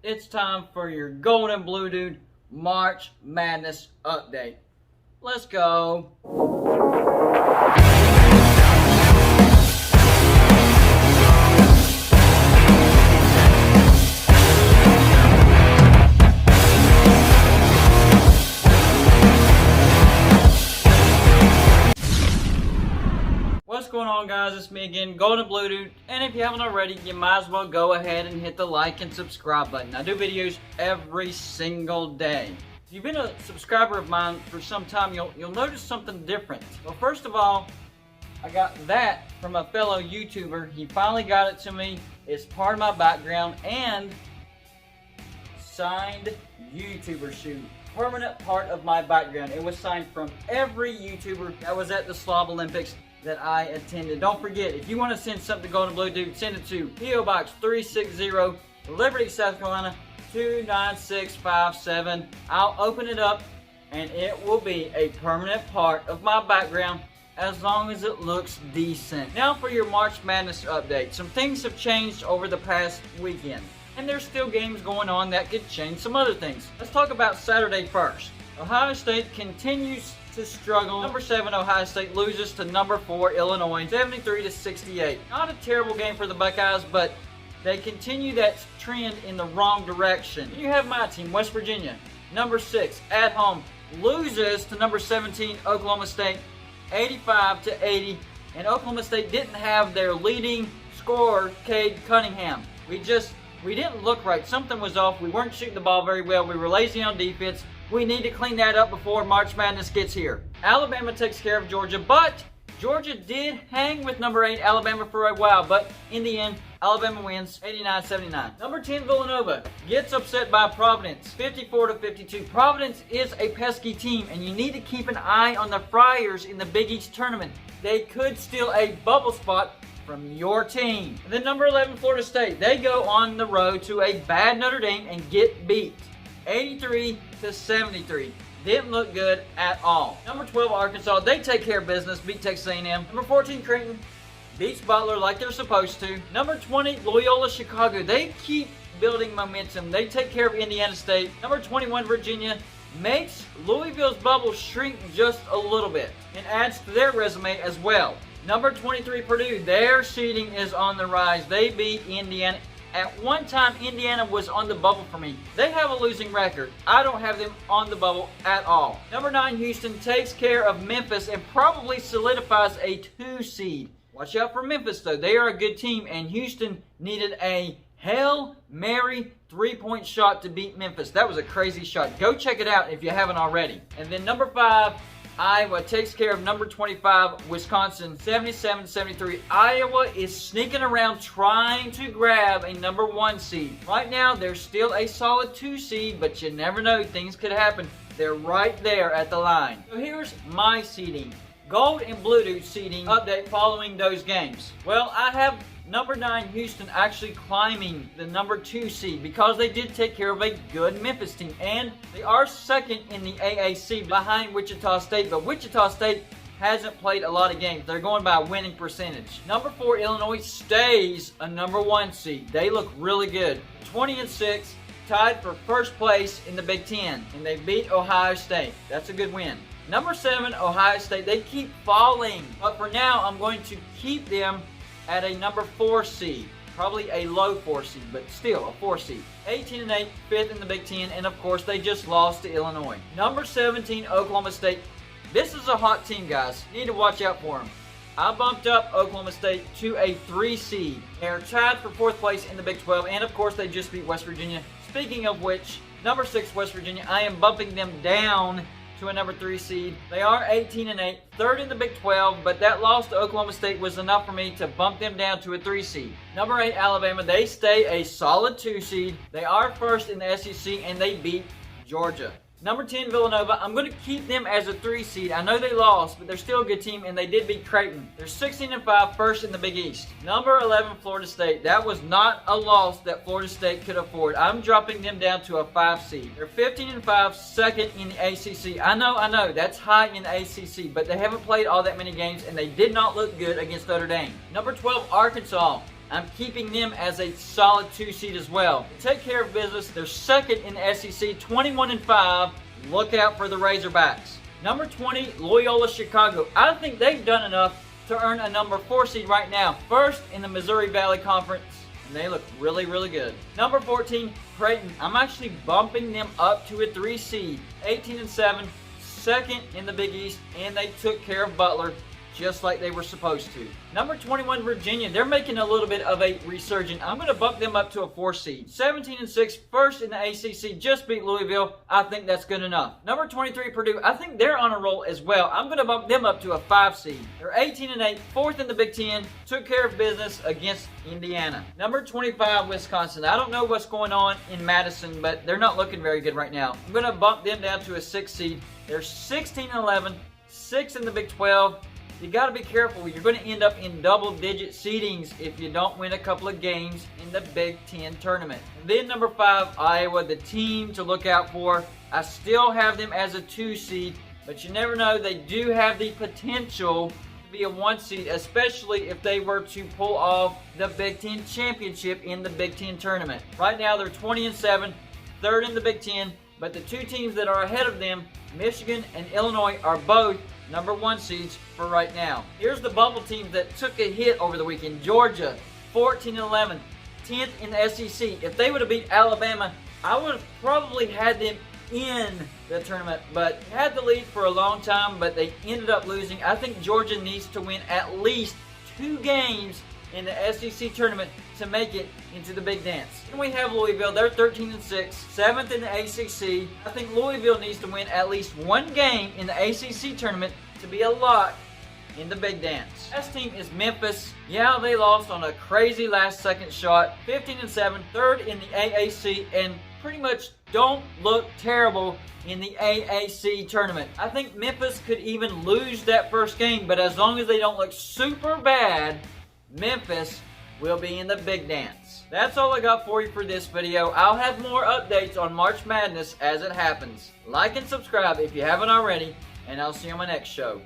it's time for your Gold and Blue Dude March Madness update. Let's go. What's going on, guys? It's me again, Gold and Blue Dude, and if you haven't already, you might as well go ahead and hit the like and subscribe button. I do videos every single day. If you've been a subscriber of mine for some time, you'll notice something different. Well, first of all, I got that from a fellow YouTuber. He finally got it to me. It's part of my background and signed YouTuber shoe. Permanent part of my background. It was signed from every YouTuber that was at the Slav Olympics that I attended. Don't forget, if you want to send something to Gold and Blue Dude, send it to P.O. Box 360, Liberty, South Carolina 29657. I'll open it up and it will be a permanent part of my background as long as it looks decent. Now for your March Madness update. Some things have changed over the past weekend, and there's still games going on that could change some other things. Let's talk about Saturday first. Ohio State continues to struggle. Number 7 Ohio State loses to number 4 Illinois 73-68. Not a terrible game for the Buckeyes, but they continue that trend in the wrong direction. You have my team, West Virginia, number 6 at home, loses to number 17 Oklahoma State 85-80, and Oklahoma State didn't have their leading scorer, Cade Cunningham. We didn't look right. Something was off. We weren't shooting the ball very well. We were lazy on defense. We need to clean that up before March Madness gets here. Alabama takes care of Georgia, but Georgia did hang with number 8 Alabama for a while, but in the end, Alabama wins 89-79. Number 10 Villanova gets upset by Providence 54-52. Providence is a pesky team, and you need to keep an eye on the Friars in the Big East tournament. They could steal a bubble spot from your team. And then number 11 Florida State, they go on the road to a bad Notre Dame and get beat 83-73. Didn't look good at all. Number 12 Arkansas, they take care of business, beat Texas A&M. Number 14 Creighton beats Butler like they're supposed to. Number 20 Loyola Chicago, they keep building momentum. They take care of Indiana State. Number 21 Virginia makes Louisville's bubble shrink just a little bit and adds to their resume as well. Number 23 Purdue, their seeding is on the rise. They beat Indiana. At one time, Indiana was on the bubble for me. They have a losing record. I don't have them on the bubble at all. Number 9 Houston takes care of Memphis and probably solidifies a 2 seed. Watch out for Memphis though. They are a good team, and Houston needed a Hail Mary 3-point shot to beat Memphis. That was a crazy shot. Go check it out if you haven't already. And then number 5 Iowa takes care of number 25, Wisconsin, 77-73. Iowa is sneaking around trying to grab a number 1 seed. Right now, they're still a solid 2 seed, but you never know. Things could happen. They're right there at the line. So here's my seeding. Gold and Blue Dude seeding update following those games. Well, I have number 9 Houston actually climbing the number 2 seed because they did take care of a good Memphis team, and they are second in the AAC behind Wichita State, but Wichita State hasn't played a lot of games. They're going by winning percentage. Number 4 Illinois stays a number 1 seed. They look really good. 20-6, tied for first place in the Big Ten, and they beat Ohio State. That's a good win. Number 7 Ohio State, they keep falling, but for now I'm going to keep them at a number 4 seed. Probably a low 4 seed, but still a 4 seed. 18-8, 5th in the Big Ten, and of course they just lost to Illinois. Number 17 Oklahoma State. This is a hot team, guys. You need to watch out for them. I bumped up Oklahoma State to a 3 seed. They're tied for 4th place in the Big 12, and of course they just beat West Virginia. Speaking of which, number 6 West Virginia, I am bumping them down to a number 3 seed. They are 18-8, 3rd in the Big 12, but that loss to Oklahoma State was enough for me to bump them down to a 3 seed. Number 8 Alabama, they stay a solid 2 seed. They are 1st in the SEC, and they beat Georgia. Number 10, Villanova, I'm going to keep them as a 3 seed. I know they lost, but they're still a good team, and they did beat Creighton. They're 16-5, first in the Big East. Number 11, Florida State. That was not a loss that Florida State could afford. I'm dropping them down to a 5 seed. They're 15-5, second in the ACC. I know, that's high in the ACC, but they haven't played all that many games, and they did not look good against Notre Dame. Number 12, Arkansas. I'm keeping them as a solid 2 seed as well. Take care of business. They're second in the SEC, 21-5. Look out for the Razorbacks. Number 20, Loyola Chicago. I think they've done enough to earn a number 4 seed right now. First in the Missouri Valley Conference, and they look really, really good. Number 14, Creighton. I'm actually bumping them up to a 3 seed. 18-7, second in the Big East, and they took care of Butler just like they were supposed to. Number 21, Virginia. They're making a little bit of a resurgence. I'm going to bump them up to a 4 seed. 17-6, first in the ACC, just beat Louisville. I think that's good enough. Number 23, Purdue. I think they're on a roll as well. I'm going to bump them up to a 5 seed. They're 18-8, fourth in the Big Ten. Took care of business against Indiana. Number 25, Wisconsin. I don't know what's going on in Madison, but they're not looking very good right now. I'm going to bump them down to a 6 seed. They're 16-11, 6th in the Big 12. You got to be careful. You're going to end up in double-digit seedings if you don't win a couple of games in the Big Ten tournament. And then number 5, Iowa, the team to look out for. I still have them as a 2 seed, but you never know. They do have the potential to be a 1 seed, especially if they were to pull off the Big Ten championship in the Big Ten tournament. Right now, they're 20-7, third in the Big Ten, but the 2 teams that are ahead of them, Michigan and Illinois, are both number 1 seeds for right now. Here's the bubble teams that took a hit over the weekend. Georgia, 14-11, 10th in the SEC. If they would have beat Alabama, I would have probably had them in the tournament, but had the lead for a long time, but they ended up losing. I think Georgia needs to win at least 2 games in the SEC tournament to make it into the big dance. Then we have Louisville. They're 13-6, 7th in the ACC. I think Louisville needs to win at least 1 game in the ACC tournament to be a lock in the big dance. Last team is Memphis. Yeah, they lost on a crazy last-second shot. 15-7, third in the AAC, and pretty much don't look terrible in the AAC tournament. I think Memphis could even lose that first game, but as long as they don't look super bad, Memphis will be in the big dance. That's all I got for you for this video. I'll have more updates on March Madness as it happens. Like and subscribe if you haven't already, and I'll see you on my next show.